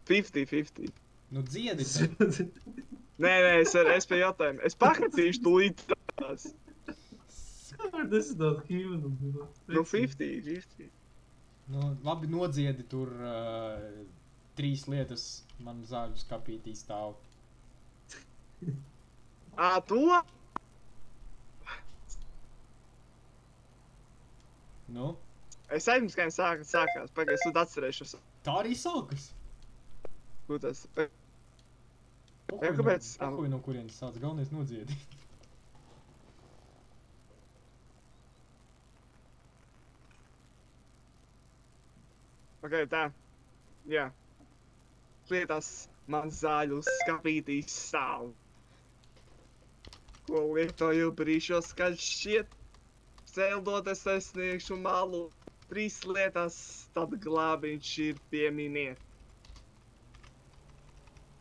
50-50. Nu dziedi. Nē, es pie jautājuma. Es pakritīšu tūlīt tās. Tas ir tāds himnu. Nu, 50-50. Nu, labi nodziedi tur 3 lietas man zāļu skapītī stāv. To? Nu, Es aizmirsu, kā viņi sākās. Pagaid, es atcerēšos. tā arī sākas. Ko tas? Pohuj, kāpēc? Pohuj, no kurienes sāc, galvenais nodziedi. Pagaid, tā. Jā. Lietās man zāļu skapītīs stāv. Ko lietoju brīžos, kad šķiet. Celdoties aizsniegšu malu. 3 lietas, tad glābiņš ir pieminiet.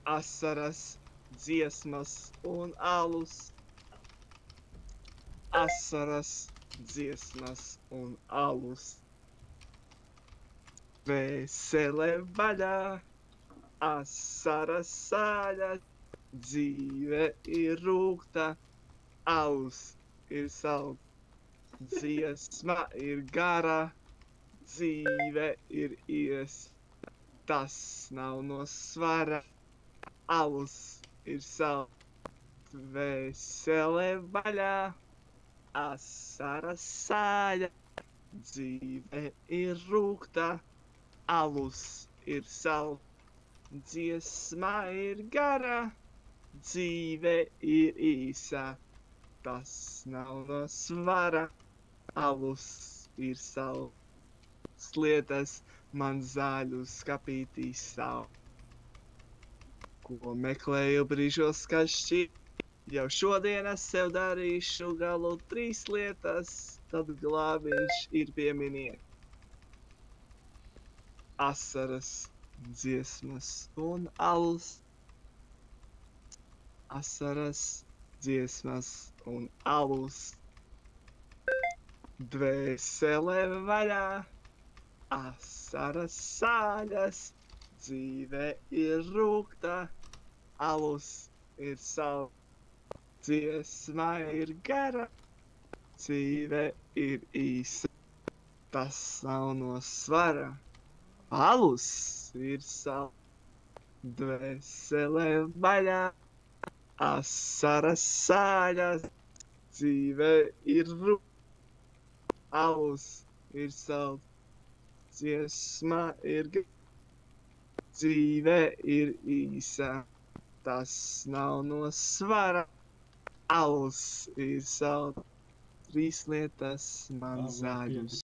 Asaras, dziesmas un alus. Asaras, dziesmas un alus. Vesele vaļā, asaras sāļas, dzīve ir rūgta, alus ir salt, dziesma ir gara, dzīve ir tas nav no svara, alus ir salt, vesele vaļā, asaras sāļas, dzīve ir rūgta, alus ir salt, dziesma ir gara, dzīve ir īsa, tas nav no svara, alus ir salt, lietas man zāļu skapītī stāv. Ko meklēju brīžos, kad šķiet, jau šodien es sev darīšu galu 3 lietas, tad glābiņš ir pieminiet. Asaras, dziesmas un alus. Asaras, dziesmas un alus. Dvēsele vaļā, asaras sāļas, dzīve ir rūgta, alus ir salt, dziesma ir gara, dzīve ir īsa, tas nav no svara. Alus ir salt, dvēsele vaļā, asaras sāļas, dzīve ir rūgta, alus ir salt, dziesma ir gara, dzīve ir īsa, tas nav no svara. Alus ir salt, 3 lietas man zāļus.